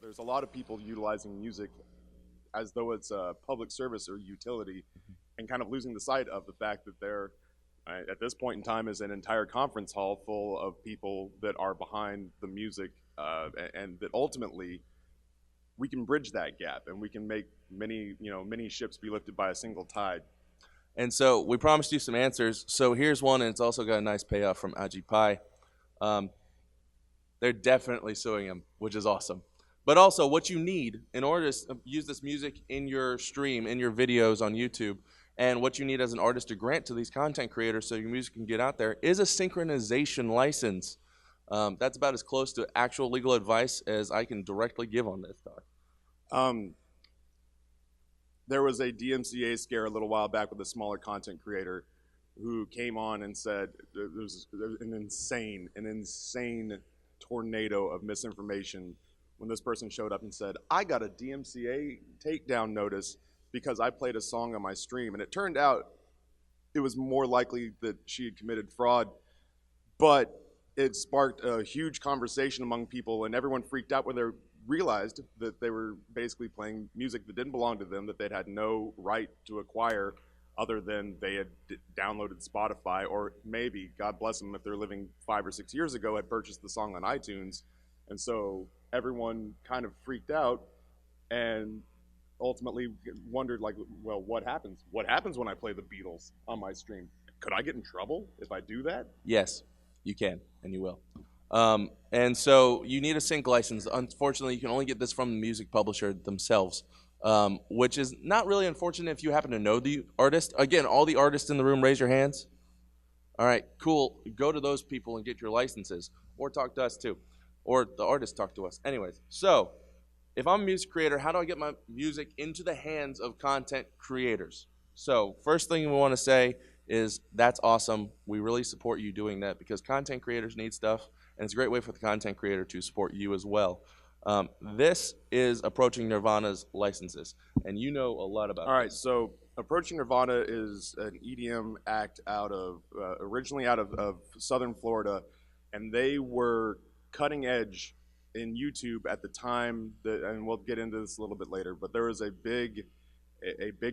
there's a lot of people utilizing music as though it's a public service or utility, and kind of losing the sight of the fact that there, at this point in time, is an entire conference hall full of people that are behind the music, and that ultimately we can bridge that gap and we can make many ships be lifted by a single tide. And so we promised you some answers. So here's one, and it's also got a nice payoff from Aji Pai. Um, they're definitely suing him, which is awesome. But also, what you need in order to use this music in your stream, in your videos on YouTube, and what you need as an artist to grant to these content creators so your music can get out there is a synchronization license. That's about as close to actual legal advice as I can directly give on this talk. Um, there was a DMCA scare a little while back with a smaller content creator who came on and said there's an insane tornado of misinformation when this person showed up and said, I got a DMCA takedown notice because I played a song on my stream. And it turned out it was more likely that she had committed fraud, but it sparked a huge conversation among people, and everyone freaked out when they realized that they were basically playing music that didn't belong to them, that they'd had no right to acquire other than they had downloaded Spotify, or maybe, God bless them, if they're living 5 or 6 years ago, had purchased the song on iTunes. And so everyone kind of freaked out and ultimately wondered, like, well, what happens? What happens when I play the Beatles on my stream? Could I get in trouble if I do that? Yes, you can, and you will. And so you need a sync license. Unfortunately, you can only get this from the music publisher themselves, which is not really unfortunate if you happen to know the artist. Again, all the artists in the room, raise your hands. All right, cool. Go to those people and get your licenses, or talk to us too, or the artist talk to us. Anyways, so if I'm a music creator, how do I get my music into the hands of content creators? So first thing we want to say is that's awesome. We really support you doing that because content creators need stuff, and it's a great way for the content creator to support you as well. This is Approaching Nirvana's licenses, and you know a lot about All right, so Approaching Nirvana is an EDM act originally out of Southern Florida, and they were cutting edge in YouTube at the time that, and we'll get into this a little bit later, but there was a big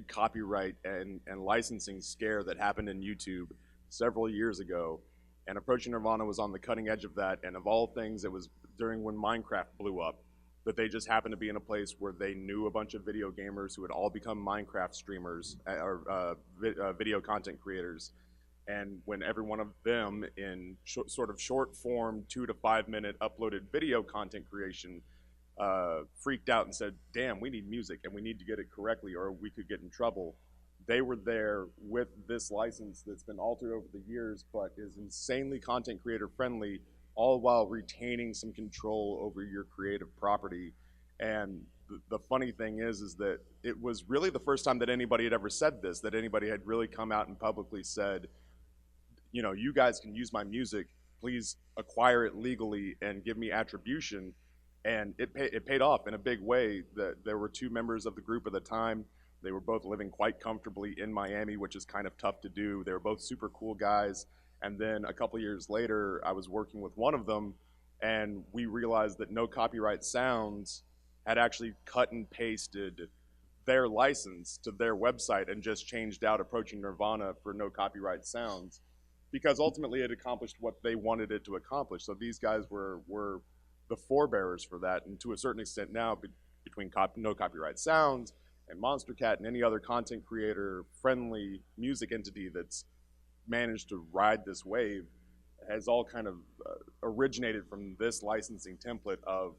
copyright and licensing scare that happened in YouTube several years ago, and Approaching Nirvana was on the cutting edge of that. And of all things, it was during when Minecraft blew up that they just happened to be in a place where they knew a bunch of video gamers who had all become Minecraft streamers or video content creators. And when every one of them in sort of short form 2 to 5 minute uploaded video content creation freaked out and said, damn, we need music and we need to get it correctly or we could get in trouble. They were there with this license that's been altered over the years but is insanely content creator friendly, all while retaining some control over your creative property. And the funny thing is that it was really the first time that anybody had ever said this, that anybody had really come out and publicly said, you know, you guys can use my music, please acquire it legally and give me attribution. And it paid off in a big way. That there were 2 members of the group at the time. They were both living quite comfortably in Miami, which is kind of tough to do. They were both super cool guys. And then a couple years later, I was working with one of them, and we realized that No Copyright Sounds had actually cut and pasted their license to their website and just changed out Approaching Nirvana for No Copyright Sounds, because ultimately it accomplished what they wanted it to accomplish. So these guys were the forebearers for that, and to a certain extent now, between No Copyright Sounds and Monster Cat and any other content creator friendly music entity that's managed to ride this wave, has all kind of originated from this licensing template of,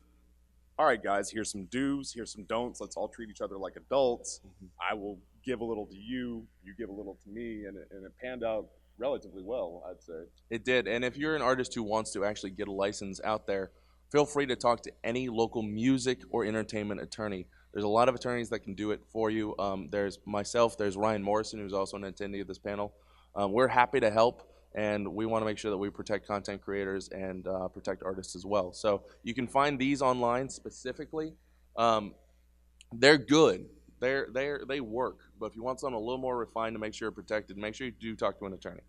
all right guys, here's some do's, here's some don'ts, let's all treat each other like adults. I will give a little to you, you give a little to me, and it panned out relatively well, I'd say. It did, and if you're an artist who wants to actually get a license out there, feel free to talk to any local music or entertainment attorney. There's a lot of attorneys that can do it for you. There's myself, there's Ryan Morrison, who's also an attendee of this panel. We're happy to help, and we want to make sure that we protect content creators and protect artists as well. So you can find these online specifically. They're good. They work. But if you want something a little more refined to make sure you're protected, make sure you do talk to an attorney.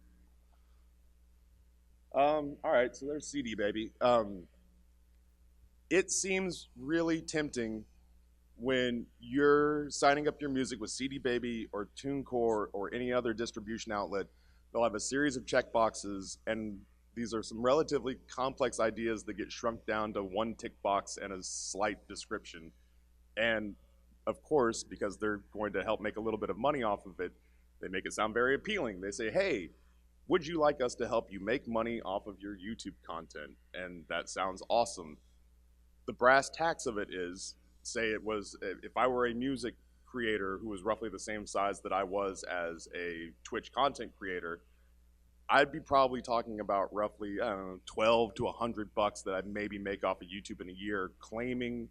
All right, so there's CD Baby. it seems really tempting when you're signing up your music with CD Baby or TuneCore or any other distribution outlet. They'll have a series of checkboxes, and these are some relatively complex ideas that get shrunk down to one tick box and a slight description. And of course, because they're going to help make a little bit of money off of it, they make it sound very appealing. They say, hey, would you like us to help you make money off of your YouTube content? And that sounds awesome. The brass tacks of it is, say it was, if I were a music creator who was roughly the same size that I was as a Twitch content creator, I'd be probably talking about roughly, I don't know, 12 to $100 that I'd maybe make off of YouTube in a year, claiming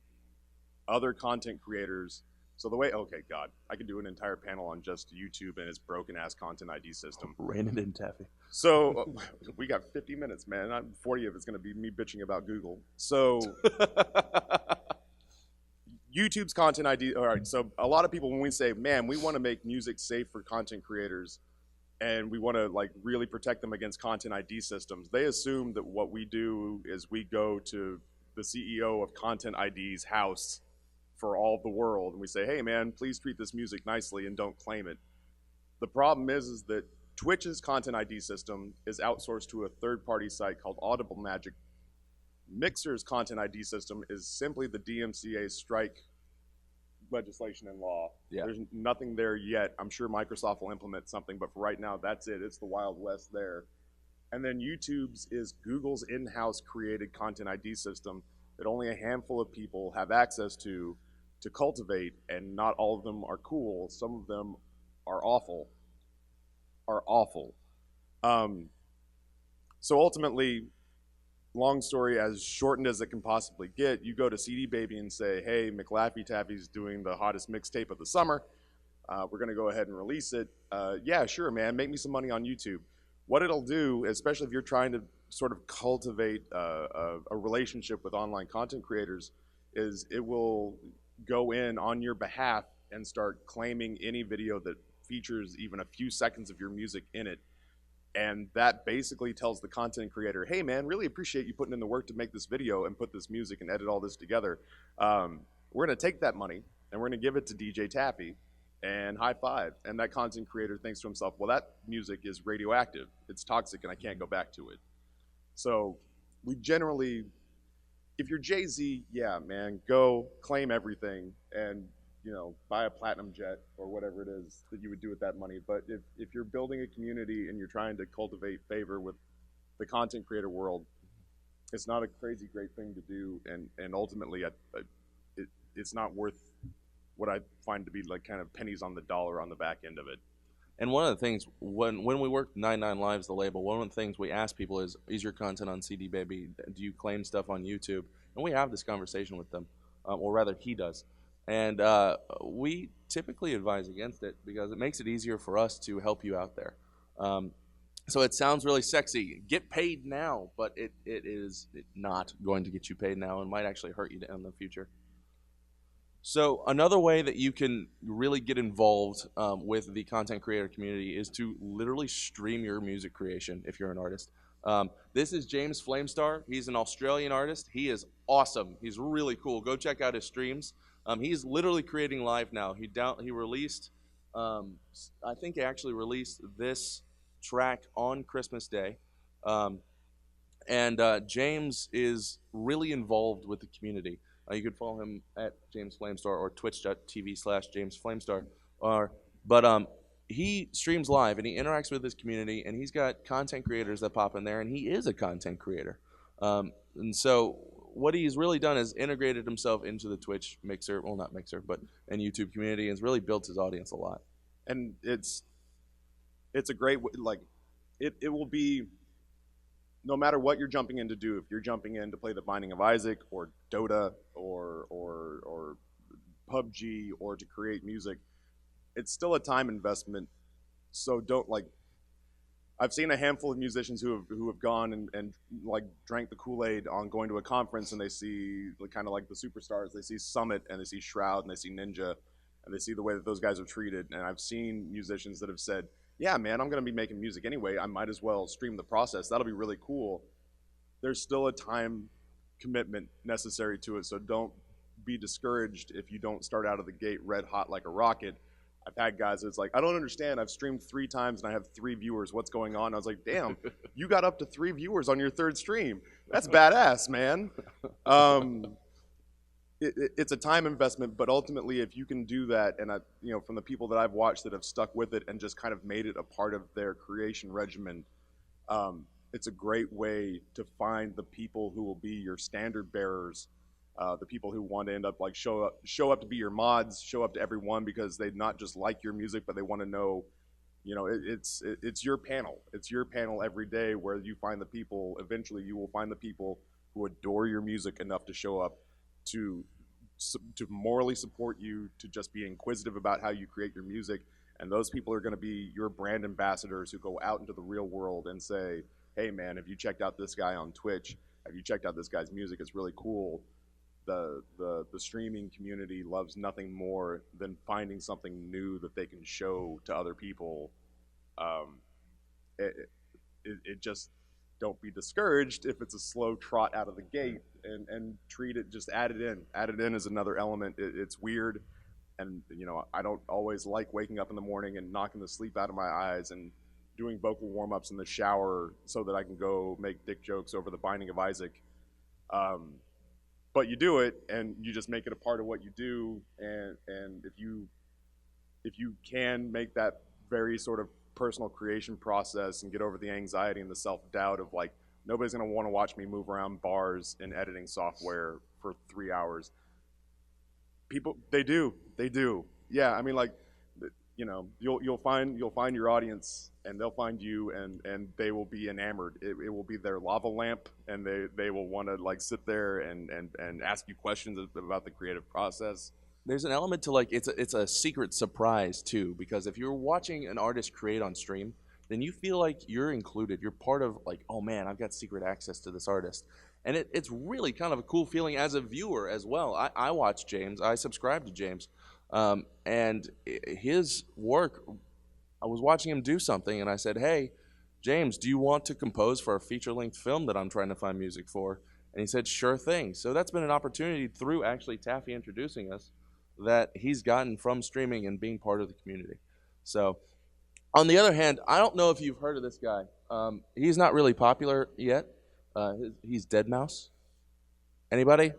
other content creators. So the way, okay, God, I could do an entire panel on just YouTube and its broken ass content ID system. Rein it in, Taffy. So we got 50 minutes, man. 40 of it's going to be me bitching about Google. So YouTube's content ID. All right. So a lot of people, when we say, man, we want to make music safe for content creators and we want to like really protect them against content ID systems, they assume that what we do is we go to the CEO of Content ID's house for all the world and we say, hey man, please treat this music nicely and don't claim it. The problem is that Twitch's content ID system is outsourced to a third-party site called Audible Magic. Mixer's content ID system is simply the DMCA strike legislation and law. Yeah. There's nothing there yet. I'm sure Microsoft will implement something, but for right now, that's it. It's the Wild West there. And then YouTube's is Google's in-house created content ID system that only a handful of people have access to cultivate, and not all of them are cool. Some of them are awful. So ultimately, long story as shortened as it can possibly get, you go to CD Baby and say, hey, McLaffy Taffy's doing the hottest mixtape of the summer. We're going to go ahead and release it. Yeah, sure, man. Make me some money on YouTube. What it'll do, especially if you're trying to sort of cultivate a relationship with online content creators, is it will go in on your behalf and start claiming any video that features even a few seconds of your music in it. And that basically tells the content creator, hey man, really appreciate you putting in the work to make this video and put this music and edit all this together. We're going to take that money and we're going to give it to DJ Taffy and high five. And that content creator thinks to himself, well, that music is radioactive. It's toxic and I can't go back to it. So we generally, if you're Jay-Z, yeah, man, go claim everything and, you know, buy a platinum jet or whatever it is that you would do with that money. But if you're building a community and you're trying to cultivate favor with the content creator world, it's not a crazy great thing to do. And ultimately, it's not worth what I find to be like kind of pennies on the dollar on the back end of it. And one of the things, when we worked 99 Lives, the label, one of the things we ask people is your content on CD Baby? Do you claim stuff on YouTube? And we have this conversation with them, or rather he does. And we typically advise against it because it makes it easier for us to help you out there. So it sounds really sexy. Get paid now, but it is not going to get you paid now and might actually hurt you in the future. So another way that you can really get involved with the content creator community is to literally stream your music creation if you're an artist. This is James Flamestar. He's an Australian artist. He is awesome. He's really cool. Go check out his streams. He's literally creating live now. He released, I think he actually released this track on Christmas Day. James is really involved with the community. You can follow him at James Flamestar or twitch.tv/James Flamestar. But he streams live and he interacts with his community, and he's got content creators that pop in there, and he is a content creator. And so what he's really done is integrated himself into the Twitch Mixer, well, not Mixer, but and YouTube community, and has really built his audience a lot. And it's a great, like, it will be, no matter what you're jumping in to do, if you're jumping in to play The Binding of Isaac or Dota or PUBG or to create music, it's still a time investment. So don't, like, I've seen a handful of musicians who have gone and like drank the Kool-Aid on going to a conference, and they see kind of like the superstars. They see Summit and they see Shroud and they see Ninja and they see the way that those guys are treated. And I've seen musicians that have said, yeah, man, I'm going to be making music anyway. I might as well stream the process. That'll be really cool. There's still a time commitment necessary to it. So don't be discouraged if you don't start out of the gate red hot like a rocket. I've had guys that's like, I don't understand. I've streamed 3 times and I have 3 viewers. What's going on? I was like, damn, you got up to 3 viewers on your 3rd stream. That's badass, man. It's a time investment, but ultimately, if you can do that, and from the people that I've watched that have stuck with it and just kind of made it a part of their creation regimen, it's a great way to find the people who will be your standard bearers, the people who want to end up like show up to be your mods, show up to everyone because they not just like your music, but they want to know, it's your panel. It's your panel every day where you find the people. Eventually, you will find the people who adore your music enough to show up to morally support you, to just be inquisitive about how you create your music. And those people are going to be your brand ambassadors who go out into the real world and say, hey man, have you checked out this guy on Twitch? Have you checked out this guy's music? It's really cool. The streaming community loves nothing more than finding something new that they can show to other people. It just, don't be discouraged if it's a slow trot out of the gate, and treat it, just add it in as another element. It's weird, and I don't always like waking up in the morning and knocking the sleep out of my eyes and doing vocal warm-ups in the shower so that I can go make dick jokes over the Binding of Isaac. But you do it, and you just make it a part of what you do, and if you can make that very sort of personal creation process and get over the anxiety and the self-doubt of like, nobody's going to want to watch me move around bars in editing software for 3 hours. People, they do. Yeah, I mean, like, you'll find your audience, and they'll find you, and they will be enamored. It will be their lava lamp, and they will want to like sit there and ask you questions about the creative process. There's an element to like it's a secret surprise too, because if you're watching an artist create on stream, then you feel like you're included. You're part of like, oh man, I've got secret access to this artist. And it's really kind of a cool feeling as a viewer as well. I watch James. I subscribe to James. And his work, I was watching him do something, and I said, hey, James, do you want to compose for a feature-length film that I'm trying to find music for? And he said, sure thing. So that's been an opportunity through actually Taffy introducing us that he's gotten from streaming and being part of the community. So, on the other hand, I don't know if you've heard of this guy. He's not really popular yet. He's Deadmau5. Anybody?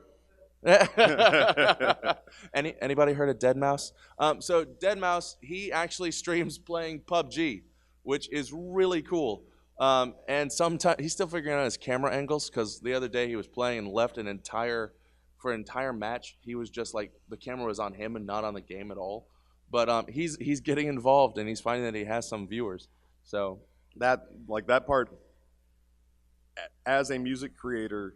Anybody heard of Deadmau5? So Deadmau5, he actually streams playing PUBG, which is really cool. And sometimes he's still figuring out his camera angles, because the other day he was playing and left an entire match. He was just like, the camera was on him and not on the game at all. But he's getting involved, and he's finding that he has some viewers. So that part, as a music creator,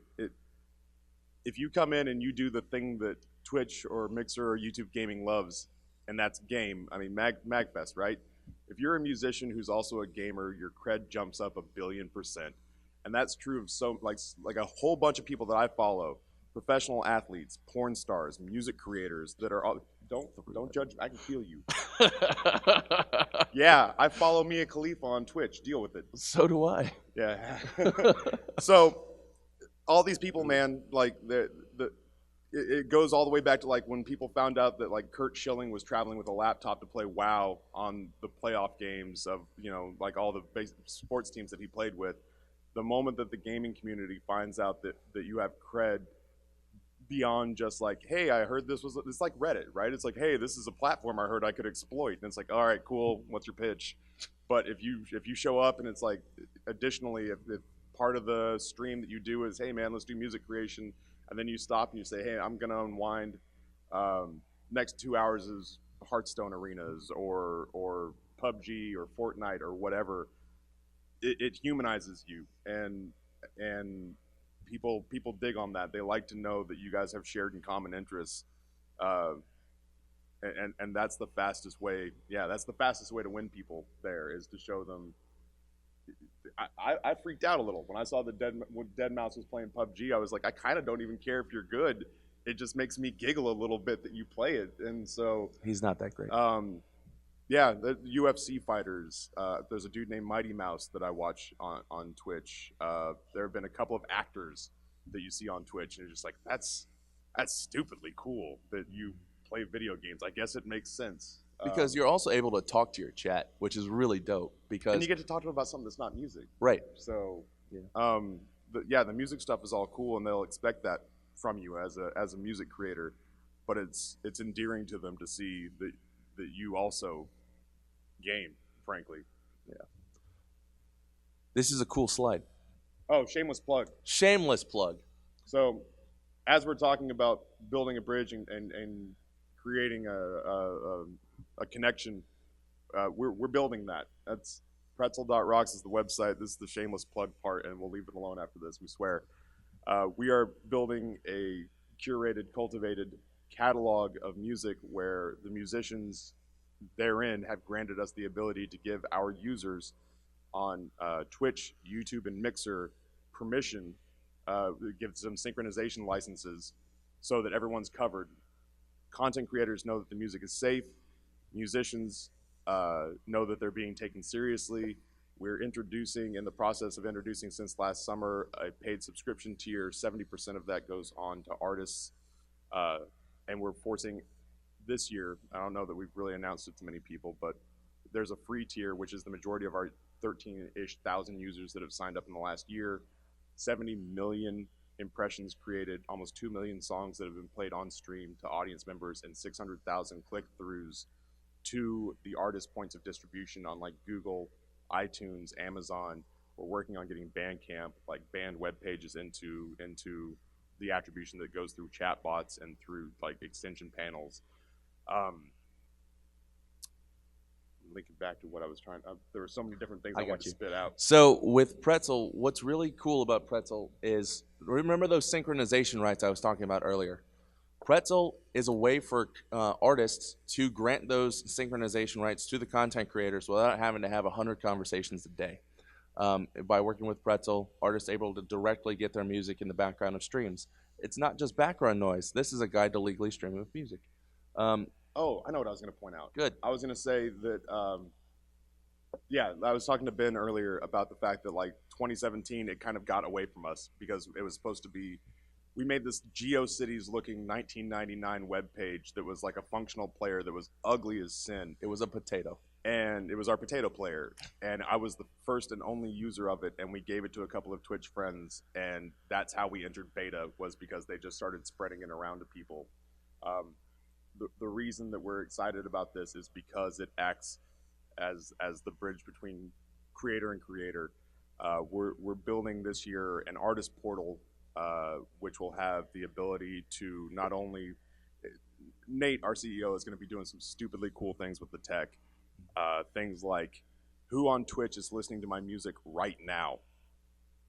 if you come in and you do the thing that Twitch or Mixer or YouTube gaming loves, and that's game. I mean, MAGFest, right? If you're a musician who's also a gamer, your cred jumps up 1,000,000,000%, and that's true of so like a whole bunch of people that I follow. Professional athletes, porn stars, music creators that are all, don't judge. I can feel you. Yeah, I follow Mia Khalifa on Twitch. Deal with it. So do I. Yeah. So all these people, man, like it goes all the way back to like when people found out that like Kurt Schilling was traveling with a laptop to play WoW on the playoff games of like all the basic sports teams that he played with. The moment that the gaming community finds out that you have cred beyond just like, hey, I heard it's like Reddit, right? It's like, hey, this is a platform I heard I could exploit, and it's like, all right, cool, what's your pitch? But if you show up and it's like, additionally, if part of the stream that you do is, hey man, let's do music creation, and then you stop and you say, hey, I'm gonna unwind, next 2 hours is Hearthstone arenas or PUBG or Fortnite or whatever, it humanizes you, and people dig on that. They like to know that you guys have shared and common interests, and that's the fastest way. Yeah, that's the fastest way to win people. There is to show them. I freaked out a little when I saw when Deadmau5 was playing PUBG. I was like, I kind of don't even care if you're good. It just makes me giggle a little bit that you play it, and so he's not that great. Yeah, the UFC fighters. There's a dude named Mighty Mouse that I watch on Twitch. There have been a couple of actors that you see on Twitch, and you're just like, that's stupidly cool that you play video games. I guess it makes sense. Because you're also able to talk to your chat, which is really dope. Because and you get to talk to them about something that's not music. right. So, Yeah. the music stuff is all cool, and they'll expect that from you as a music creator. But it's endearing to them to see that you also game, frankly. Yeah. This is a cool slide. Oh, shameless plug. Shameless plug. So, as we're talking about building a bridge and creating a connection, we're building that. That's pretzel.rocks is the website. This is the shameless plug part, and we'll leave it alone after this, we swear. We are building a curated, cultivated catalog of music where the musicians therein have granted us the ability to give our users on Twitch, YouTube, and Mixer permission, gives them synchronization licenses so that everyone's covered. Content creators know that the music is safe. Musicians know that they're being taken seriously. We're in the process of introducing since last summer, a paid subscription tier. 70% of that goes on to artists. And we're forcing this year, I don't know that we've really announced it to many people, but there's a free tier, which is the majority of our 13-ish thousand users that have signed up in the last year. 70 million impressions created, almost 2 million songs that have been played on stream to audience members, and 600,000 click-throughs to the artist points of distribution on like Google, iTunes, Amazon. We're working on getting Bandcamp, like band web pages into the attribution that goes through chatbots and through like extension panels. Linking back to what I was trying, there were so many different things I want to spit out. So with Pretzel, what's really cool about Pretzel is, remember those synchronization rights I was talking about earlier? Pretzel is a way for artists to grant those synchronization rights to the content creators without having to have 100 conversations a day. By working with Pretzel, artists are able to directly get their music in the background of streams. It's not just background noise. This is a guide to legally streaming music. Oh, I know what I was going to point out. Good. I was going to say that, I was talking to Ben earlier about the fact that, like, 2017, it kind of got away from us because it was supposed to be, we made this GeoCities-looking 1999 webpage that was like a functional player that was ugly as sin. It was a potato. And it was our potato player. And I was the first and only user of it, and we gave it to a couple of Twitch friends, and that's how we entered beta, was because they just started spreading it around to people. The reason that we're excited about this is because it acts as the bridge between creator and creator. We're building this year an artist portal, which will have the ability to not only, Nate, our CEO, is going to be doing some stupidly cool things with the tech. Things like, who on Twitch is listening to my music right now?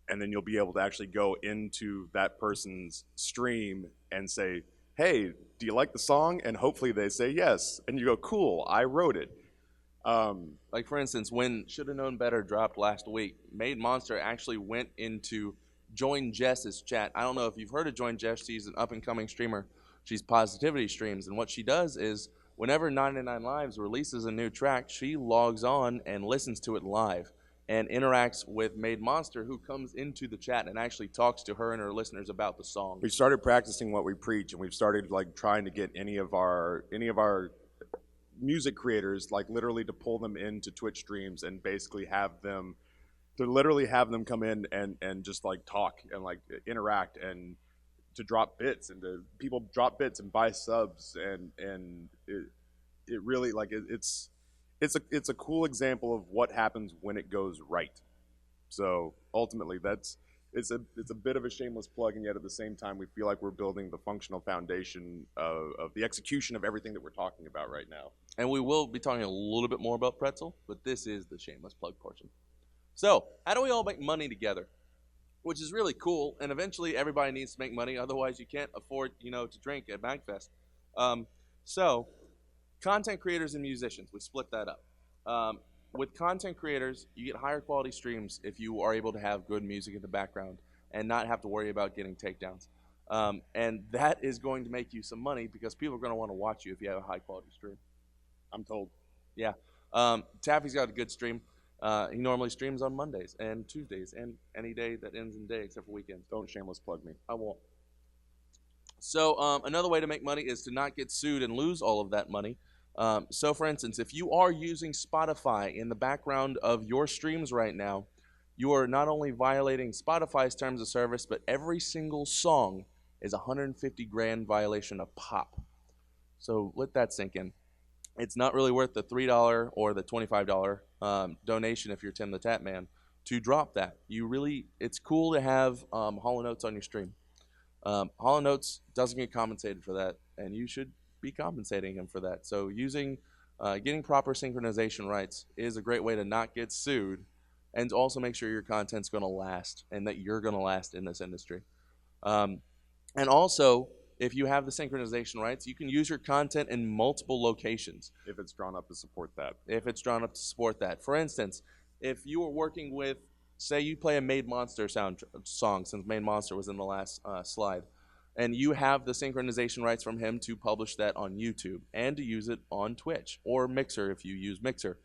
And then you'll be able to actually go into that person's stream and say, hey, do you like the song? And hopefully they say yes. And you go, cool, I wrote it. Like, for instance, when Shoulda Known Better dropped last week, Made Monster actually went into Join Jess's chat. I don't know if you've heard of Join Jess. She's an up-and-coming streamer. She's Positivity Streams. And what she does is, whenever 99 Lives releases a new track, she logs on and listens to it live and interacts with Made Monster, who comes into the chat and actually talks to her and her listeners about the song. We started practicing what we preach, and we've started like trying to get any of our music creators, like literally to pull them into Twitch streams and basically have them come in and just like talk and like interact, and to drop bits, and to people drop bits and buy subs, and it really, like, it's a cool example of what happens when it goes right. So ultimately, it's a bit of a shameless plug, and yet at the same time, we feel like we're building the functional foundation of the execution of everything that we're talking about right now. And we will be talking a little bit more about Pretzel, but this is the shameless plug portion. So, how do we all make money together? Which is really cool, and eventually everybody needs to make money, otherwise you can't afford, to drink at MAGFest. So, content creators and musicians, we split that up. With content creators, you get higher quality streams if you are able to have good music in the background and not have to worry about getting takedowns. And that is going to make you some money because people are going to want to watch you if you have a high quality stream. I'm told. Yeah. Taffy's got a good stream. He normally streams on Mondays and Tuesdays and any day that ends in day except for weekends. Don't shameless plug me. I won't. So another way to make money is to not get sued and lose all of that money. So for instance, if you are using Spotify in the background of your streams right now, you are not only violating Spotify's terms of service, but every single song is 150 grand violation a pop. So let that sink in. It's not really worth the $3 or the $25 donation if you're Tim the Tap Man to drop that. It's cool to have Hall & Oates on your stream. Hall & Oates doesn't get compensated for that, and you should be compensating him for that. So getting proper synchronization rights is a great way to not get sued, and to also make sure your content's going to last and that you're going to last in this industry. And also, if you have the synchronization rights, you can use your content in multiple locations. If it's drawn up to support that. For instance, if you were working with, say you play a Made Monster song, since Made Monster was in the last slide, and you have the synchronization rights from him to publish that on YouTube and to use it on Twitch or Mixer if you use Mixer,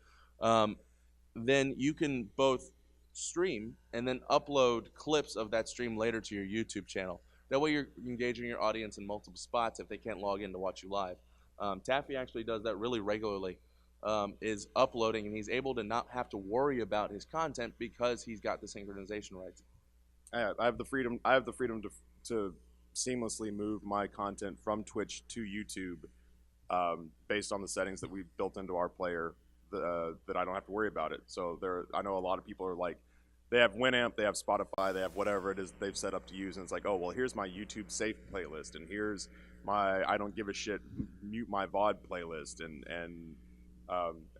then you can both stream and then upload clips of that stream later to your YouTube channel. That way you're engaging your audience in multiple spots if they can't log in to watch you live. Taffy actually does that really regularly, is uploading, and he's able to not have to worry about his content because he's got the synchronization rights. I have the freedom to seamlessly move my content from Twitch to YouTube based on the settings that we've built into our player that I don't have to worry about it. So I know a lot of people are like, they have Winamp, they have Spotify, they have whatever it is they've set up to use, and it's like, oh, well, here's my YouTube safe playlist, and here's my I don't give a shit mute my VOD playlist, and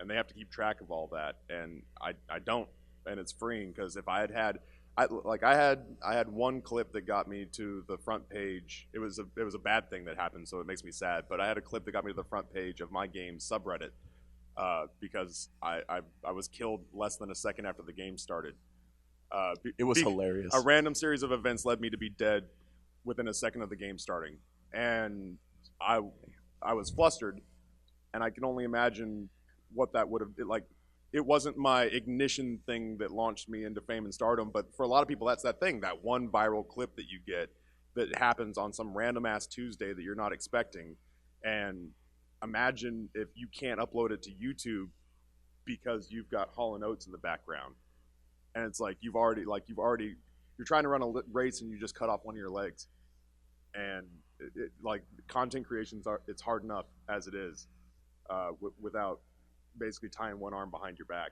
they have to keep track of all that, and I don't, and it's freeing, because if I had one clip that got me to the front page. It was a bad thing that happened, so it makes me sad, but I had a clip that got me to the front page of my game subreddit because I was killed less than a second after the game started. It was hilarious. A random series of events led me to be dead within a second of the game starting, and I was flustered, and I can only imagine what that would have like. It wasn't my ignition thing that launched me into fame and stardom, but for a lot of people, that's that thing, that one viral clip that you get that happens on some random ass Tuesday that you're not expecting. And imagine if you can't upload it to YouTube because you've got Hall & Oates in the background. And it's like you're trying to run a race and you just cut off one of your legs. And like content creations it's hard enough as it is without basically tying one arm behind your back.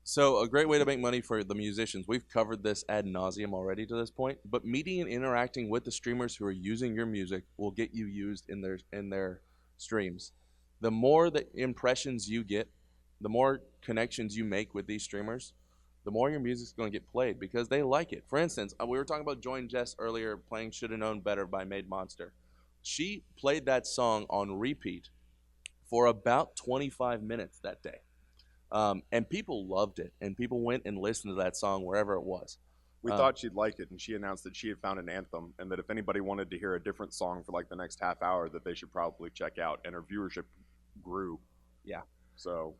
So a great way to make money for the musicians, we've covered this ad nauseum already to this point, but meeting and interacting with the streamers who are using your music will get you used in their streams. The more the impressions you get, the more connections you make with these streamers, the more your music's going to get played because they like it. For instance, we were talking about Join Jess earlier playing Shoulda Known Better by Made Monster. She played that song on repeat for about 25 minutes that day. And people loved it, and people went and listened to that song wherever it was. We thought she'd like it, and she announced that she had found an anthem, and that if anybody wanted to hear a different song for like the next half hour, that they should probably check out, and her viewership grew. Yeah. So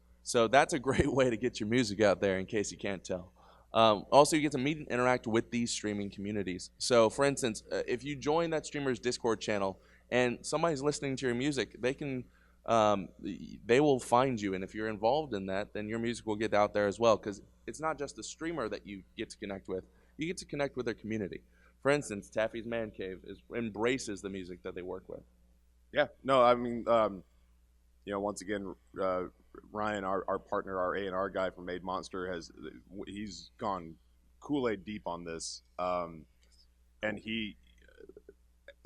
that's a great way to get your music out there in case you can't tell. Also, you get to meet and interact with these streaming communities. So, for instance, if you join that streamer's Discord channel and somebody's listening to your music, they will find you, and if you're involved in that, then your music will get out there as well, because it's not just the streamer that you get to connect with, you get to connect with their community. For instance, Taffy's Man Cave embraces the music that they work with. Yeah, no, I mean, once again, Ryan, our partner, our A&R guy from Made Monster, he's gone Kool-Aid deep on this, and he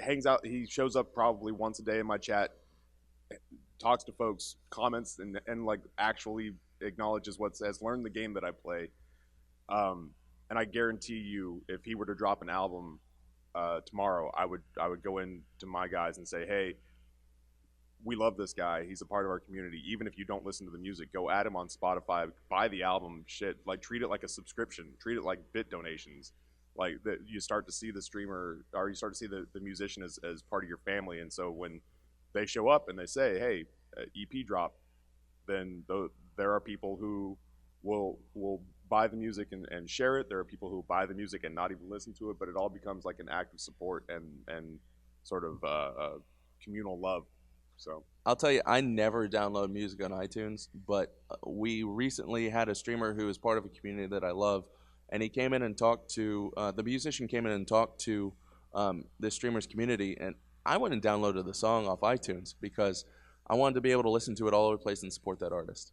hangs out, he shows up probably once a day in my chat, talks to folks, comments, and like actually acknowledges has learned the game that I play. And I guarantee you, if he were to drop an album tomorrow, I would go in to my guys and say, hey, we love this guy. He's a part of our community. Even if you don't listen to the music, go add him on Spotify, buy the album, shit. Like treat it like a subscription. Treat it like bit donations. Like that, you start to see the streamer, or you start to see the musician as part of your family. And so when they show up and they say, hey, EP drop, then there are people who will buy the music and share it. There are people who buy the music and not even listen to it, but it all becomes like an act of support and sort of communal love. So I'll tell you, I never download music on iTunes, but we recently had a streamer who is part of a community that I love, and he came in and talked to the musician came in and talked to this streamer's community, and I went and downloaded the song off iTunes because I wanted to be able to listen to it all over the place and support that artist.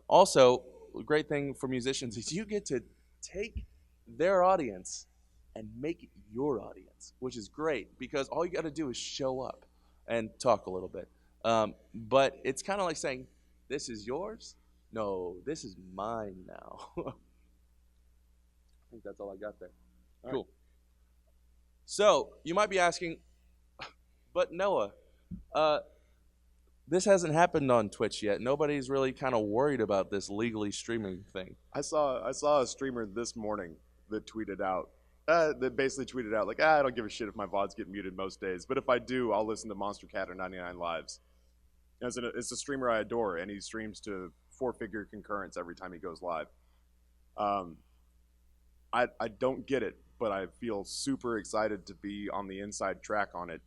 Also, a great thing for musicians is you get to take their audience and make it your audience, which is great because all you got to do is show up and talk a little bit. But it's kind of like saying, this is yours? No, this is mine now. I think that's all I got there. All cool. right. So, you might be asking, but Noah, this hasn't happened on Twitch yet. Nobody's really kind of worried about this legally streaming thing. I saw a streamer this morning that tweeted out that basically tweeted out like, I don't give a shit if my VODs get muted most days, but if I do, I'll listen to Monster Cat or 99 Lives. It's a streamer I adore, and he streams to 4-figure concurrence every time he goes live. I don't get it, but I feel super excited to be on the inside track on it.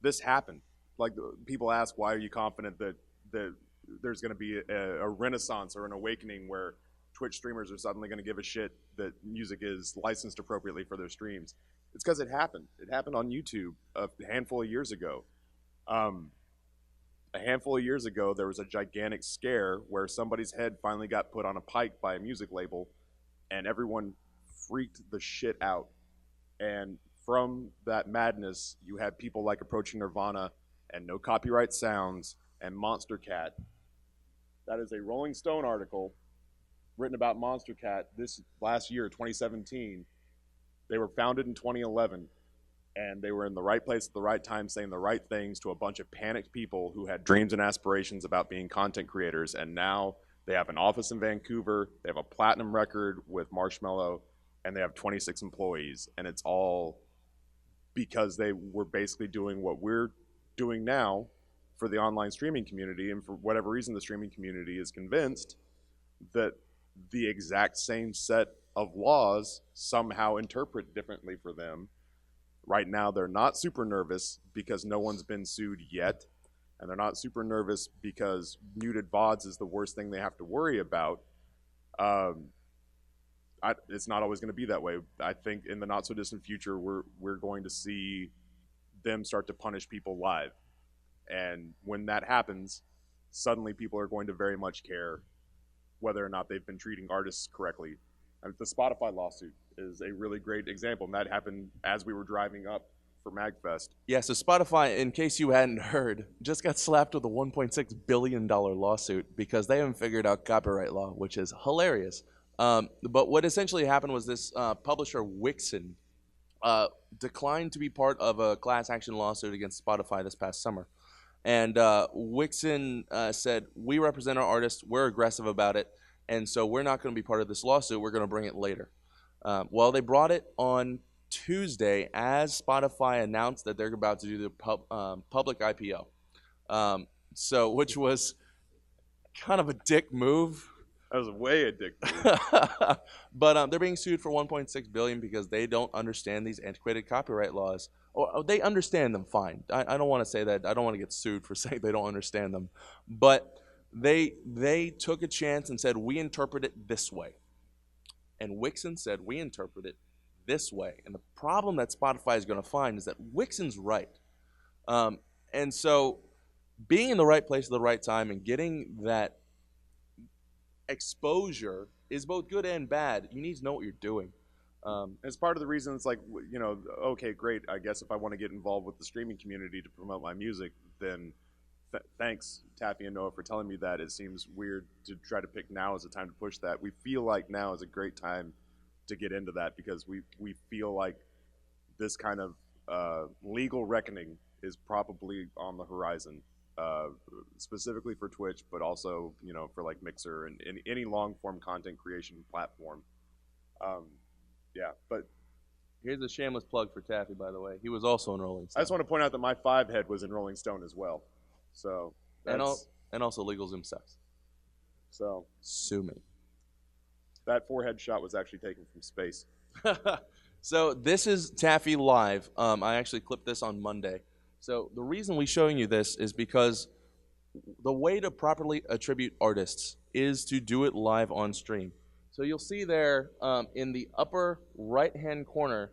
This happened. Like, people ask, why are you confident that there's going to be a renaissance or an awakening where Twitch streamers are suddenly going to give a shit that music is licensed appropriately for their streams? It's because it happened. It happened on YouTube a handful of years ago. A handful of years ago, there was a gigantic scare where somebody's head finally got put on a pike by a music label, and everyone freaked the shit out. And from that madness, you had people like Approaching Nirvana and No Copyright Sounds and Monster Cat. That is a Rolling Stone article written about Monster Cat this last year, 2017. They were founded in 2011, and they were in the right place at the right time saying the right things to a bunch of panicked people who had dreams and aspirations about being content creators, and now they have an office in Vancouver, they have a platinum record with Marshmello, and they have 26 employees, and it's all because they were basically doing what we're doing now for the online streaming community, and for whatever reason the streaming community is convinced that the exact same set of laws somehow interpret differently for them. Right now they're not super nervous because no one's been sued yet, and they're not super nervous because muted VODs is the worst thing they have to worry about. It's not always going to be that way. I think in the not so distant future we're going to see them start to punish people live. And when that happens, suddenly people are going to very much care whether or not they've been treating artists correctly. And the Spotify lawsuit is a really great example, and that happened as we were driving up for MAGFest. Yeah, so Spotify, in case you hadn't heard, just got slapped with a $1.6 billion lawsuit because they haven't figured out copyright law, which is hilarious. But what essentially happened was this publisher, Wixen, declined to be part of a class action lawsuit against Spotify this past summer. And Wixen said, we represent our artists, we're aggressive about it, and so we're not going to be part of this lawsuit, we're going to bring it later. Well, they brought it on Tuesday as Spotify announced that they're about to do the public IPO. Which was kind of a dick move. That was way a dick move. But they're being sued for $1.6 billion because they don't understand these antiquated copyright laws. Or they understand them fine. I don't want to say that. I don't want to get sued for saying they don't understand them. But they took a chance and said, we interpret it this way. And Wixen said, we interpret it this way. And the problem that Spotify is going to find is that Wixen's right. And so being in the right place at the right time and getting that exposure is both good and bad. You need to know what you're doing. As part of the reason, it's like, okay, great. I guess if I want to get involved with the streaming community to promote my music, then thanks, Taffy and Noah, for telling me that. It seems weird to try to pick now as a time to push that. We feel like now is a great time to get into that because we feel like this kind of legal reckoning is probably on the horizon, specifically for Twitch, but also for like Mixer and any long form content creation platform. Yeah, but here's a shameless plug for Taffy, by the way. He was also in Rolling Stone. I just want to point out that my 5 head was in Rolling Stone as well. So and also LegalZoom sucks. So Sue me. that forehead shot was actually taken from space. So this is Taffy Live. I actually clipped this on Monday. So the reason we're showing you this is because the way to properly attribute artists is to do it live on stream. So you'll see there in the upper right-hand corner,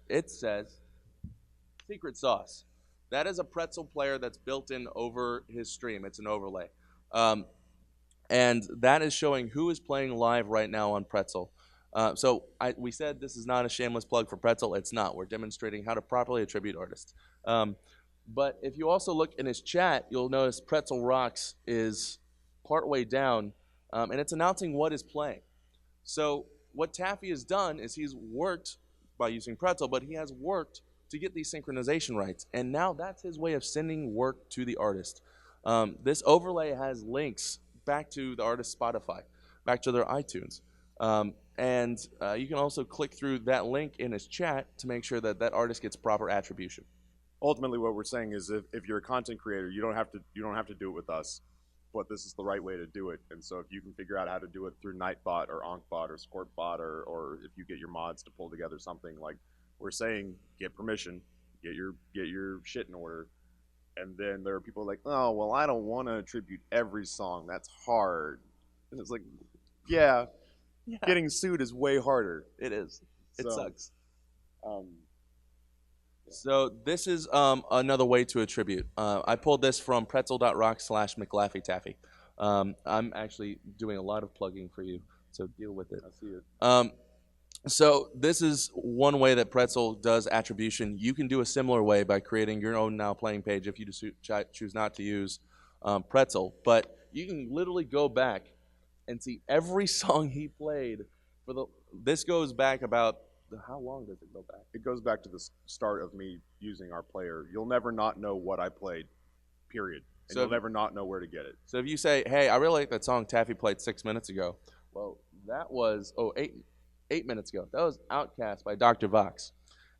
it says Secret Sauce. That is a pretzel player that's built in over his stream. It's an overlay. And that is showing who is playing live right now on Pretzel. We said this is not a shameless plug for Pretzel. It's not. We're demonstrating how to properly attribute artists. But if you also look in his chat, you'll notice Pretzel Rocks is partway down, and it's announcing what is playing. So what Taffy has done is he's worked by using Pretzel, but he has worked to get these synchronization rights, and now that's his way of sending work to the artist. This overlay has links back to the artist's Spotify, back to their iTunes. And you can also click through that link in his chat to make sure that that artist gets proper attribution. Ultimately, what we're saying is, if you're a content creator, you don't have to do it with us, but this is the right way to do it. And so, if you can figure out how to do it through Nightbot or Onkbot or Scorpbot, or if you get your mods to pull together something, like we're saying, get permission, get your shit in order. And then there are people like, oh well, I don't want to attribute every song. That's hard. And it's like, yeah. Getting sued is way harder. It is. It sucks. So this is another way to attribute. I pulled this from pretzel.rock/McLaffyTaffy. I'm actually doing a lot of plugging for you, so deal with it. I see it. So this is one way that Pretzel does attribution. You can do a similar way by creating your own Now Playing page if you choose not to use Pretzel. But you can literally go back and see every song he played. This goes back about, how long does it go back? It goes back to the start of me using our player. You'll never not know what I played, period. And you'll never not know where to get it. So if you say, hey, I really like that song Taffy played 6 minutes ago. Well, that was, 8 minutes ago. That was Outcast by Dr. Vox.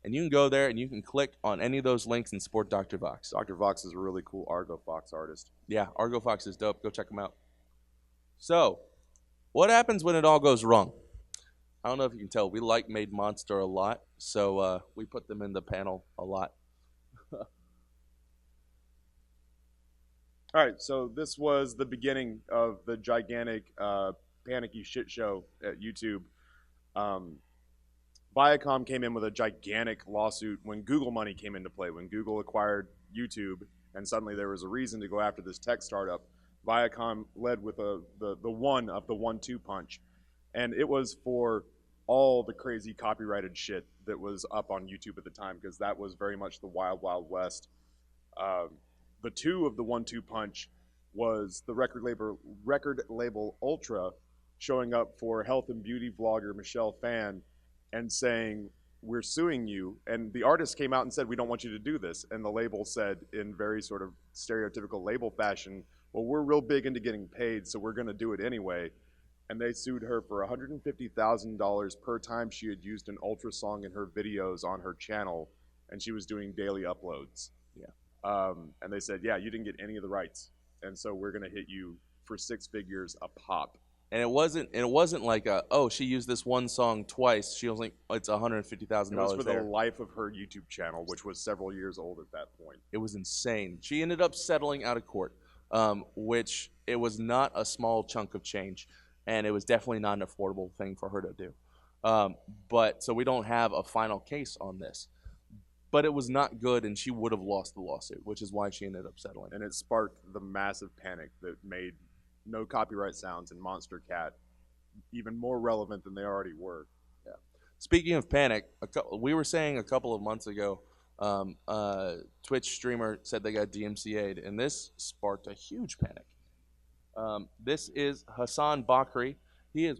And you can go there and you can click on any of those links and support Dr. Vox. Dr. Vox is a really cool Argo Fox artist. Yeah, Argo Fox is dope. Go check him out. So, what happens when it all goes wrong? I don't know if you can tell. We like Made Monster a lot, so we put them in the panel a lot. All right, so this was the beginning of the gigantic panicky shit show at YouTube. Viacom came in with a gigantic lawsuit when Google money came into play, when Google acquired YouTube, and suddenly there was a reason to go after this tech startup. Viacom led with the one of the 1-2 punch, and it was for all the crazy copyrighted shit that was up on YouTube at the time, because that was very much the wild, wild west. The two of the 1-2 punch was the record label Ultra showing up for health and beauty vlogger Michelle Phan and saying, we're suing you. And the artist came out and said, we don't want you to do this. And the label said, in very sort of stereotypical label fashion, well, we're real big into getting paid, so we're going to do it anyway. And they sued her for $150,000 per time she had used an Ultra song in her videos on her channel, and she was doing daily uploads. Yeah. And they said, yeah, you didn't get any of the rights, and so we're going to hit you for 6 figures a pop. And it wasn't like she used this one song twice. She was like, it's $150,000. It was for the life of her YouTube channel, which was several years old at that point. It was insane. She ended up settling out of court, which it was not a small chunk of change, and it was definitely not an affordable thing for her to do. But so we don't have a final case on this. But it was not good, and she would have lost the lawsuit, which is why she ended up settling. And it sparked the massive panic that made No Copyright Sounds and Monster Cat even more relevant than they already were. Yeah. Speaking of panic, we were saying a couple of months ago, Twitch streamer said they got DMCA'd, and this sparked a huge panic. This is Hassan Bakri.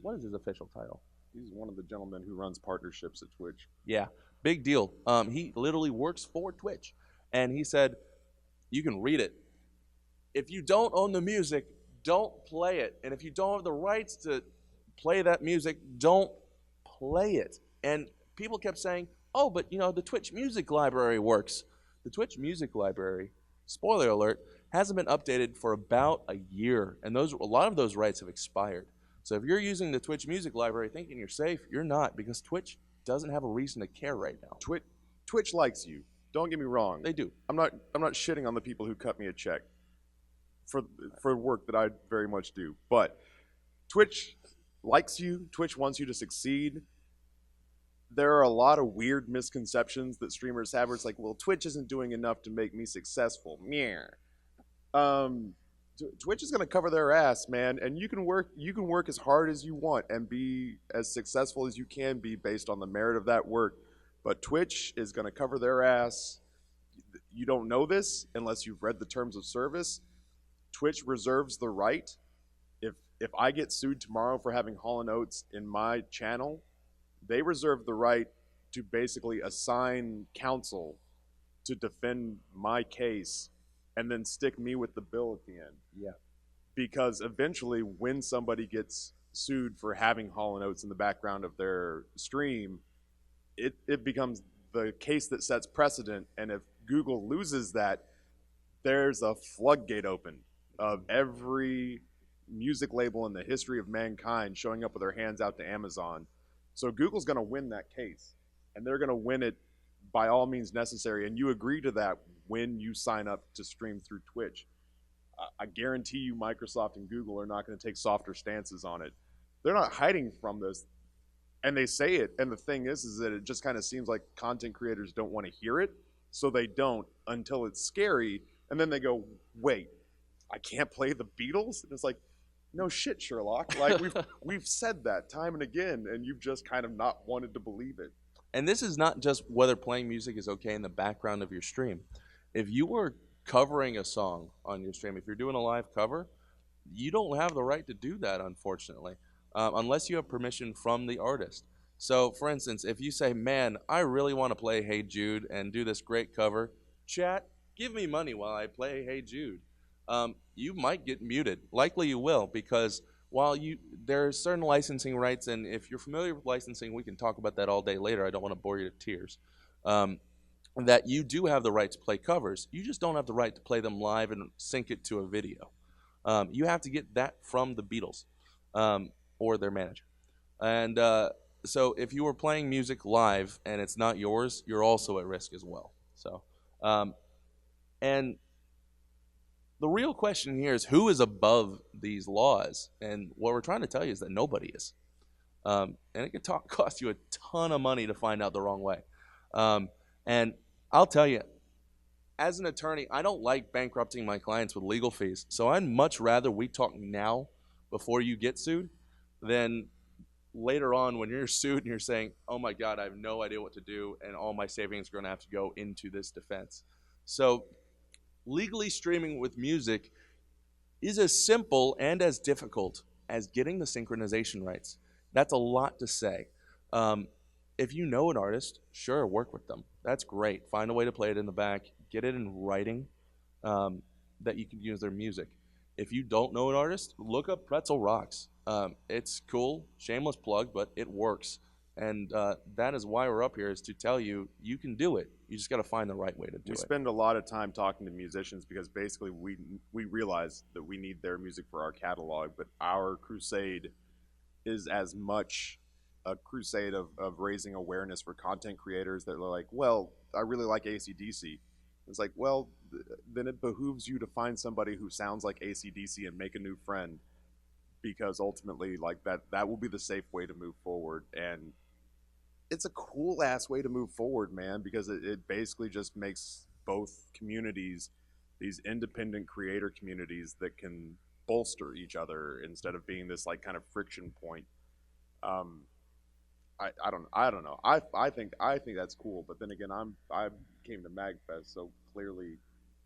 What is his official title? He's one of the gentlemen who runs partnerships at Twitch. Yeah, big deal. He literally works for Twitch, and he said, you can read it. If you don't own the music, don't play it. And if you don't have the rights to play that music, don't play it. And people kept saying, but the Twitch music library works. The Twitch music library, spoiler alert, hasn't been updated for about a year, and a lot of those rights have expired. So if you're using the Twitch music library thinking you're safe, you're not, because Twitch doesn't have a reason to care right now. Twitch likes you. Don't get me wrong. They do. I'm not shitting on the people who cut me a check for work that I very much do. But Twitch likes you. Twitch wants you to succeed. There are a lot of weird misconceptions that streamers have where it's like, well, Twitch isn't doing enough to make me successful. Meh. Twitch is going to cover their ass, man, and you can work as hard as you want and be as successful as you can be based on the merit of that work. But Twitch is going to cover their ass. You don't know this unless you've read the terms of service. Twitch reserves the right. If I get sued tomorrow for having Hall & Oates in my channel, they reserve the right to basically assign counsel to defend my case and then stick me with the bill at the end. Yeah. Because eventually when somebody gets sued for having Hall & Oates in the background of their stream, it becomes the case that sets precedent. And if Google loses that, there's a floodgate open of every music label in the history of mankind showing up with their hands out to Amazon. So Google's going to win that case, and they're going to win it by all means necessary. And you agree to that when you sign up to stream through Twitch. I guarantee you Microsoft and Google are not going to take softer stances on it. They're not hiding from this, and they say it. And the thing is that it just kind of seems like content creators don't want to hear it, so they don't until it's scary, and then they go, wait, I can't play the Beatles? And it's like, no shit, Sherlock. Like, we've said that time and again, and you've just kind of not wanted to believe it. And this is not just whether playing music is okay in the background of your stream. If you were covering a song on your stream, if you're doing a live cover, you don't have the right to do that, unfortunately, unless you have permission from the artist. So, for instance, if you say, man, I really want to play Hey Jude and do this great cover, chat, give me money while I play Hey Jude. You might get muted. Likely you will, because there are certain licensing rights, and if you're familiar with licensing, we can talk about that all day later. I don't want to bore you to tears. That you do have the right to play covers. You just don't have the right to play them live and sync it to a video. You have to get that from the Beatles or their manager. And so if you were playing music live and it's not yours, you're also at risk as well. So, and the real question here is who is above these laws? And what we're trying to tell you is that nobody is. And it can cost you a ton of money to find out the wrong way. And I'll tell you, as an attorney, I don't like bankrupting my clients with legal fees. So I'd much rather we talk now before you get sued than later on when you're sued and you're saying, oh my God, I have no idea what to do, and all my savings are going to have to go into this defense. So legally streaming with music is as simple and as difficult as getting the synchronization rights. That's a lot to say. If you know an artist, sure, work with them. That's great. Find a way to play it in the back. Get it in writing that you can use their music. If you don't know an artist, look up Pretzel Rocks. It's cool, shameless plug, but it works. And that is why we're up here, is to tell you, you can do it. You just got to find the right way to do it. We spend a lot of time talking to musicians because basically we realize that we need their music for our catalog, but our crusade is as much a crusade of raising awareness for content creators that are like, well, I really like AC/DC. It's like, well, then it behooves you to find somebody who sounds like AC/DC and make a new friend, because ultimately, like, that will be the safe way to move forward. And it's a cool ass way to move forward, man, because it basically just makes both communities these independent creator communities that can bolster each other instead of being this like kind of friction point. I don't know. I think that's cool, but then again, I came to MAGFest, so clearly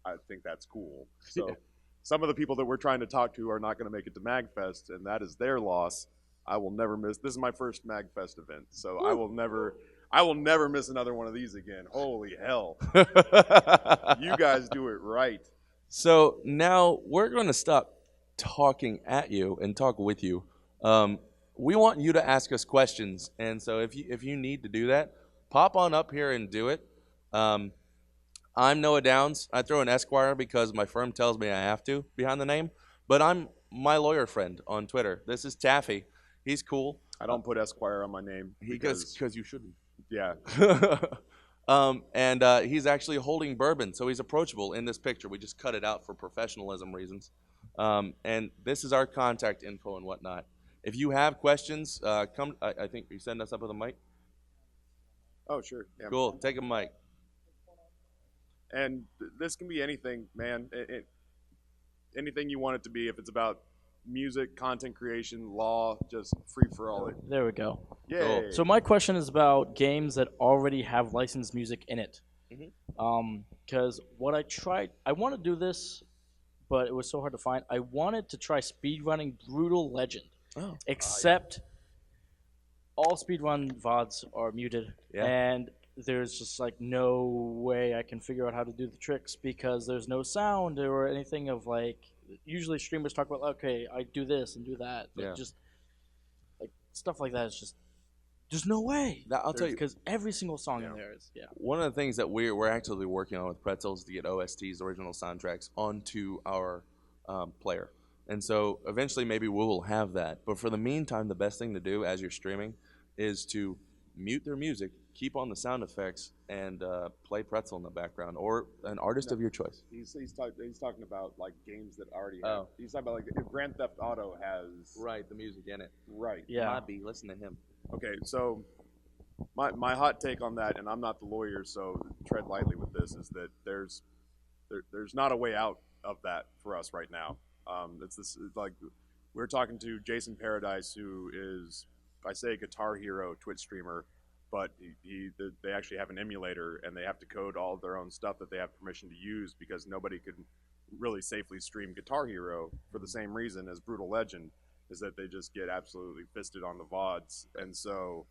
I think that's cool. So yeah. Some of the people that we're trying to talk to are not going to make it to MAGFest, and that is their loss. I will never miss. This is my first MAGFest event, so I will never miss another one of these again. Holy hell! You guys do it right. So now we're going to stop talking at you and talk with you. We want you to ask us questions, and so if you need to do that, pop on up here and do it. I'm Noah Downs. I throw an Esquire because my firm tells me I have to behind the name, but I'm my lawyer friend on Twitter. This is Taffy. He's cool. I don't put Esquire on my name He goes because because you shouldn't. yeah, And he's actually holding bourbon, so he's approachable in this picture. We just cut it out for professionalism reasons. And this is our contact info and whatnot. If you have questions, come. I think you send us up with a mic. oh sure, yeah. Cool. Take a mic. And this can be anything, man. Anything you want it to be. If it's about music, content creation, law, just free for all it. There we go. Yay. Cool. So my question is about games that already have licensed music in it. Because what I want to do this, but it was so hard to find. I wanted to try speedrunning Brutal Legend, except all speedrun VODs are muted, Yeah. and there's just like no way I can figure out how to do the tricks because there's no sound or anything of like. Usually streamers talk about, okay, I do this and do that, but Yeah. just like stuff like that is just there's no way. I'll tell you, Because every single song in Yeah. there is one of the things that we're actively working on with Pretzel is to get OSTs, original soundtracks, onto our player. And so eventually maybe we will have that. But for the meantime, the best thing to do as you're streaming is to mute their music, keep on the sound effects, and play Pretzel in the background or an artist of your choice. He's talking about like games that already have. Oh. He's talking about like if Grand Theft Auto has Right, the music in it. right. Yeah. Might be. Listen to him. Okay, so my hot take on that, and I'm not the lawyer, so tread lightly with this, is that there's not a way out of that for us right now. It's like we're talking to Jason Paradise, who is, I say, a Guitar Hero Twitch streamer, but they actually have an emulator and they have to code all of their own stuff that they have permission to use because nobody could really safely stream Guitar Hero for the same reason as Brutal Legend, is that they just get absolutely fisted on the VODs, and so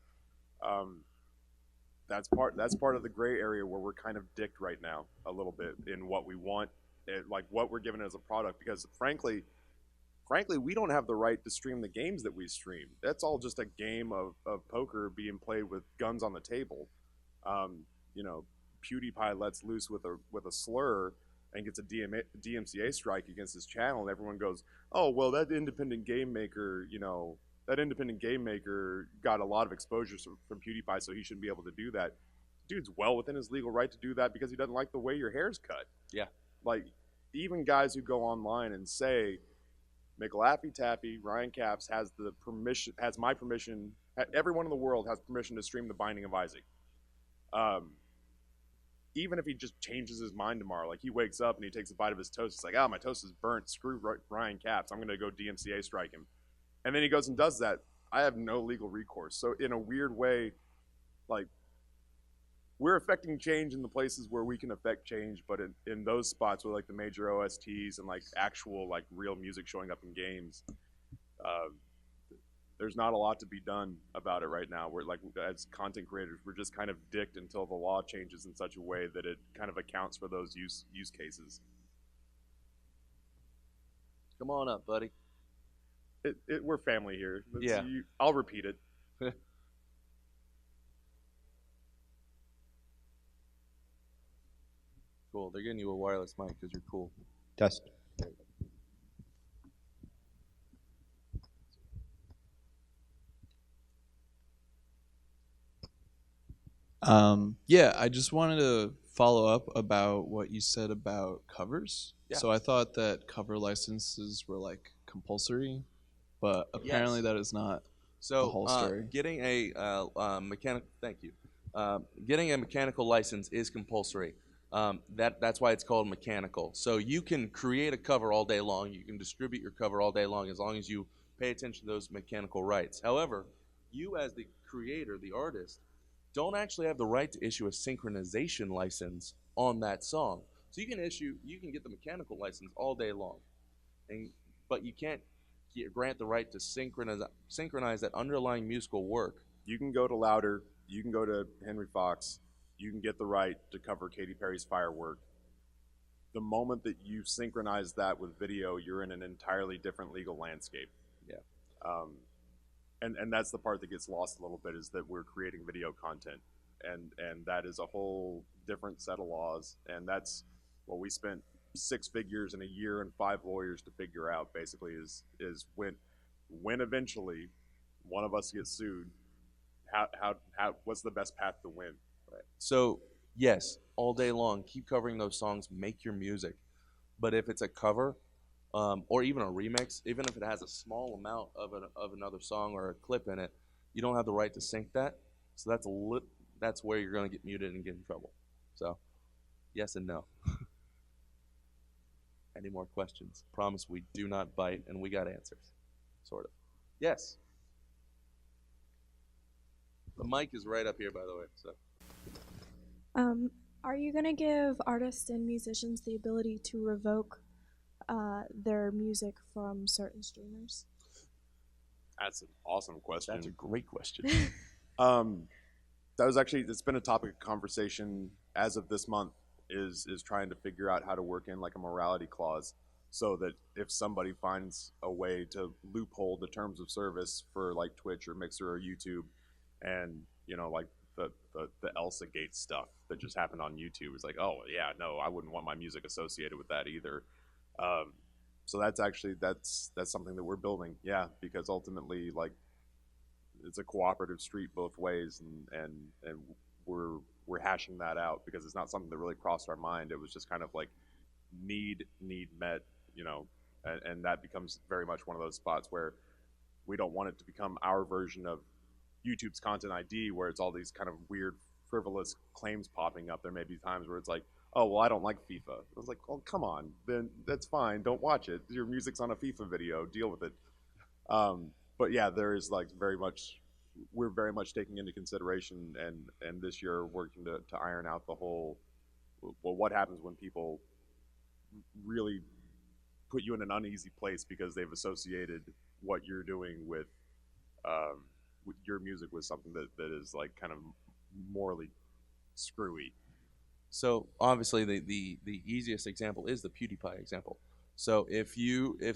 that's part of the gray area where we're kind of dicked right now a little bit in what we want, like what we're given as a product, because frankly, we don't have the right to stream the games that we stream. That's all just a game of poker being played with guns on the table. PewDiePie lets loose with a slur and gets a DMCA strike against his channel, and everyone goes, "Oh, well, that independent game maker got a lot of exposure from PewDiePie, so he shouldn't be able to do that." Dude's well within his legal right to do that because he doesn't like the way your hair's cut. Yeah. Like, even guys who go online and say, McLaffy Taffy, Ryan Capps has my permission, everyone in the world has permission to stream The Binding of Isaac. Even if he just changes his mind tomorrow, like he wakes up and he takes a bite of his toast, it's like, my toast is burnt, screw Ryan Capps, I'm going to go DMCA strike him. And then he goes and does that. I have no legal recourse. So in a weird way, like, we're affecting change in the places where we can affect change, but in those spots with like the major OSTs and like actual like real music showing up in games, there's not a lot to be done about it right now. We're like, as content creators, we're just kind of dicked until the law changes in such a way that it kind of accounts for those use cases. Come on up, buddy. We're family here. Yeah. I'll repeat it. Cool. They're getting you a wireless mic because you're cool. Test. Yeah, I just wanted to follow up about what you said about covers. Yeah. So I thought that cover licenses were like compulsory, but apparently Yes. that is not So the whole story. getting a getting a mechanical license is compulsory. That's why it's called mechanical. So you can create a cover all day long. You can distribute your cover all day long as you pay attention to those mechanical rights. However, you as the creator, the artist, don't actually have the right to issue a synchronization license on that song. So you can get the mechanical license all day long, but you can't grant the right to synchronize that underlying musical work. You can go to Louder, you can go to Henry Fox, you can get the right to cover Katy Perry's Firework. The moment that you synchronize that with video, you're in an entirely different legal landscape. Yeah. And that's the part that gets lost a little bit, is that we're creating video content. and that is a whole different set of laws, and that's what we spent 6 figures in a year and 5 lawyers to figure out. Basically, is when eventually one of us gets sued, how what's the best path to win? Right. So yes, all day long, keep covering those songs, make your music. But if it's a cover, or even a remix, even if it has a small amount of another song or a clip in it, you don't have the right to sync that. So that's where you're going to get muted and get in trouble. So, yes and no. Any more questions? Promise we do not bite, and we got answers, sort of. Yes. The mic is right up here, by the way. So. Are you going to give artists and musicians the ability to revoke their music from certain streamers? That's an awesome question. That's a great question. That was actually, it's been a topic of conversation as of this month, is trying to figure out how to work in like a morality clause, so that if somebody finds a way to loophole the terms of service for like Twitch or Mixer or YouTube, and like the Elsa Gate stuff that just happened on YouTube, is like, oh yeah, no, I wouldn't want my music associated with that either. So that's something that we're building, yeah, because ultimately, like, it's a cooperative street both ways, and we're hashing that out, because it's not something that really crossed our mind. It was just kind of like need met, and that becomes very much one of those spots where we don't want it to become our version of YouTube's Content ID, where it's all these kind of weird, frivolous claims popping up. There may be times where it's like, oh, well, I don't like FIFA. I was like, oh, come on, then that's fine. Don't watch it. Your music's on a FIFA video. Deal with it. But yeah, there is like we're very much taking into consideration, and this year working to iron out the whole, well, what happens when people really put you in an uneasy place because they've associated what you're doing with your music with something that is like kind of morally screwy. So obviously the easiest example is the PewDiePie example. So if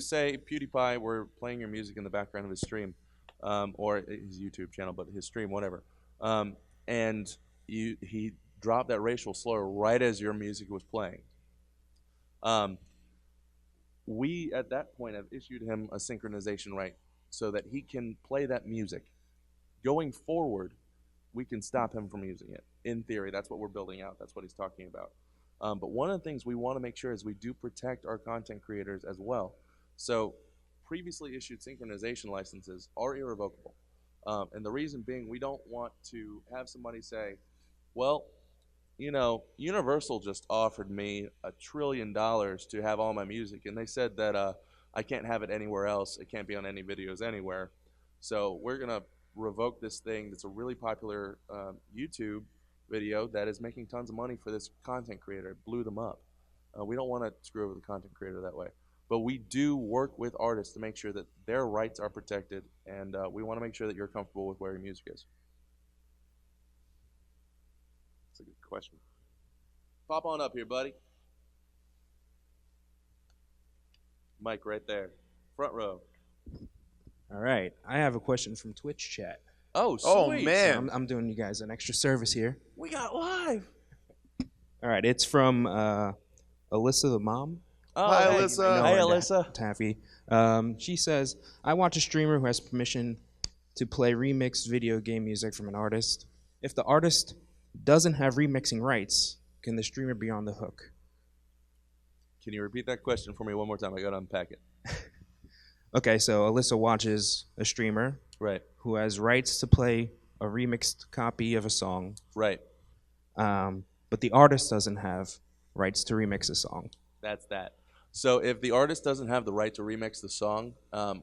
say PewDiePie were playing your music in the background of his stream, or his YouTube channel, but his stream, whatever, and he dropped that racial slur right as your music was playing, we at that point have issued him a synchronization right so that he can play that music. Going forward, we can stop him from using it. In theory, that's what we're building out. That's what he's talking about. But one of the things we want to make sure is we do protect our content creators as well. So previously issued synchronization licenses are irrevocable. And the reason being, we don't want to have somebody say, well, Universal just offered me $1 trillion to have all my music, and they said that I can't have it anywhere else. It can't be on any videos anywhere. So we're going to revoke this thing that's a really popular YouTube video that is making tons of money for this content creator. It blew them up. We don't want to screw over the content creator that way. But we do work with artists to make sure that their rights are protected, and we want to make sure that you're comfortable with where your music is. That's a good question. Pop on up here, buddy. Mike right there. Front row. All right. I have a question from Twitch chat. Oh, sweet. Oh, man. So I'm doing you guys an extra service here. We got live. All right. It's from Alyssa the mom. Oh, Hi, hey. Alyssa. Hey, Hey, Alyssa. Taffy. She says, I watch a streamer who has permission to play remixed video game music from an artist. If the artist doesn't have remixing rights, can the streamer be on the hook? Can you repeat that question for me one more time? I got to unpack it. Okay, so Alyssa watches a streamer Right. who has rights to play a remixed copy of a song, Right. but the artist doesn't have rights to remix a song. That's that. So if the artist doesn't have the right to remix the song, the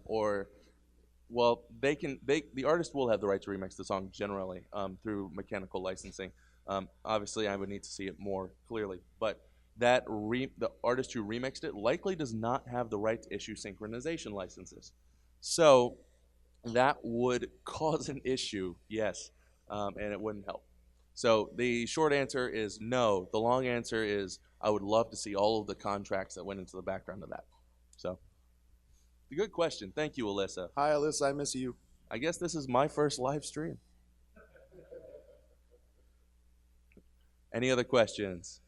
artist will have the right to remix the song generally through mechanical licensing. Obviously, I would need to see it more clearly, but the artist who remixed it likely does not have the right to issue synchronization licenses. So that would cause an issue, yes, and it wouldn't help. So the short answer is no. The long answer is I would love to see all of the contracts that went into the background of that. So, a good question. Thank you, Alyssa. Hi, Alyssa. I miss you. I guess this is my first live stream. Any other questions?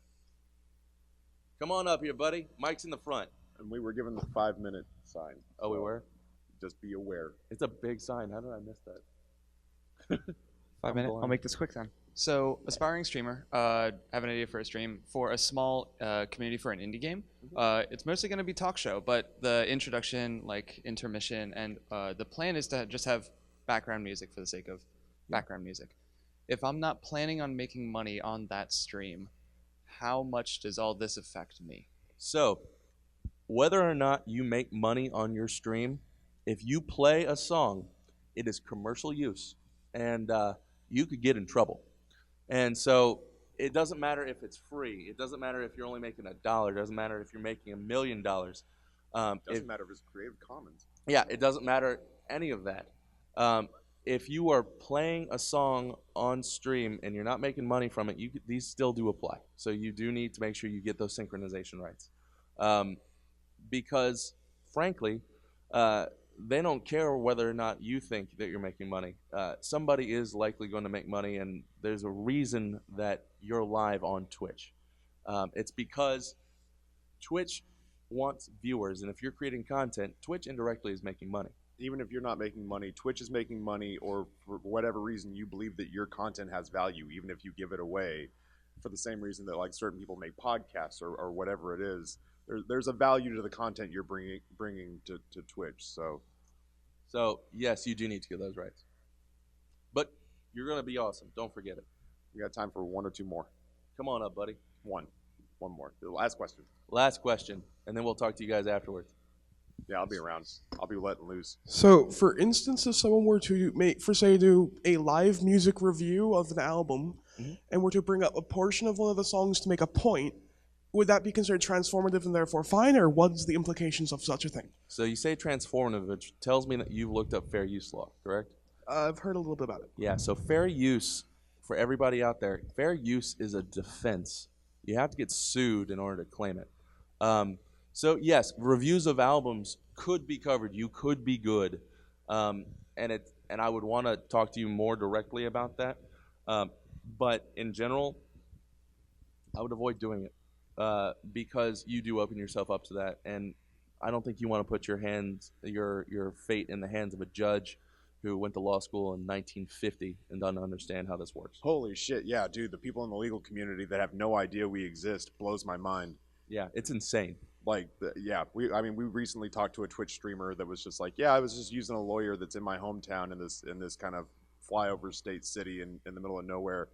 Come on up here, buddy. Mike's in the front. And we were given the 5-minute sign. Oh, we were? Just be aware. It's a big sign. How did I miss that? 5 minutes. I'll make this quick then. So, aspiring streamer, have an idea for a stream for a small community for an indie game. It's mostly going to be talk show, but the introduction, like intermission, and the plan is to just have background music for the sake of background music. If I'm not planning on making money on that stream, how much does all this affect me? So, whether or not you make money on your stream, if you play a song, it is commercial use, and you could get in trouble. And so it doesn't matter if it's free. It doesn't matter if you're only making $1. It doesn't matter if you're making $1 million. It doesn't matter if it's Creative Commons. Yeah, it doesn't matter any of that. If you are playing a song on stream and you're not making money from it, these still do apply. So you do need to make sure you get those synchronization rights. Because, frankly, they don't care whether or not you think that you're making money. Somebody is likely going to make money, and there's a reason that you're live on Twitch. It's because Twitch wants viewers, and if you're creating content, Twitch indirectly is making money. Even if you're not making money, Twitch is making money, or for whatever reason you believe that your content has value, even if you give it away, for the same reason that like certain people make podcasts or whatever it is. There's a value to the content you're bringing to Twitch. So yes, you do need to get those rights. But you're going to be awesome. Don't forget it. We got time for one or two more. Come on up, buddy. One more. The last question. Last question, and then we'll talk to you guys afterwards. Yeah, I'll be around. I'll be letting loose. So, for instance, if someone were to do a live music review of an album, and were to bring up a portion of one of the songs to make a point, would that be considered transformative and therefore fine, or what's the implications of such a thing? So you say transformative, which tells me that you've looked up fair use law, correct? I've heard a little bit about it. Yeah, so fair use, for everybody out there, fair use is a defense. You have to get sued in order to claim it. So yes, reviews of albums could be covered. You could be good, and I would want to talk to you more directly about that. But in general, I would avoid doing it because you do open yourself up to that, and I don't think you want to put your fate in the hands of a judge who went to law school in 1950 and doesn't understand how this works. Holy shit, yeah, dude, the people in the legal community that have no idea we exist blows my mind. Yeah, it's insane. Like, we recently talked to a Twitch streamer that was just like, yeah, I was just using a lawyer that's in my hometown in this kind of flyover state city in the middle of nowhere,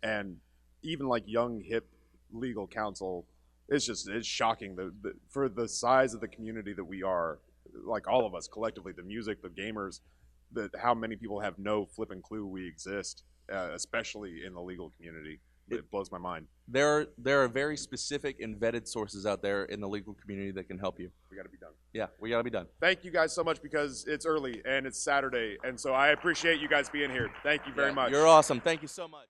and even like young hip legal counsel, it's shocking for the size of the community that we are, like all of us collectively, the music, the gamers, how many people have no flipping clue we exist, especially in the legal community. It blows my mind. There are very specific and vetted sources out there in the legal community that can help you. We got to be done. Yeah, we got to be done. Thank you guys so much, because it's early and it's Saturday, and so I appreciate you guys being here. Thank you very much. You're awesome. Thank you so much.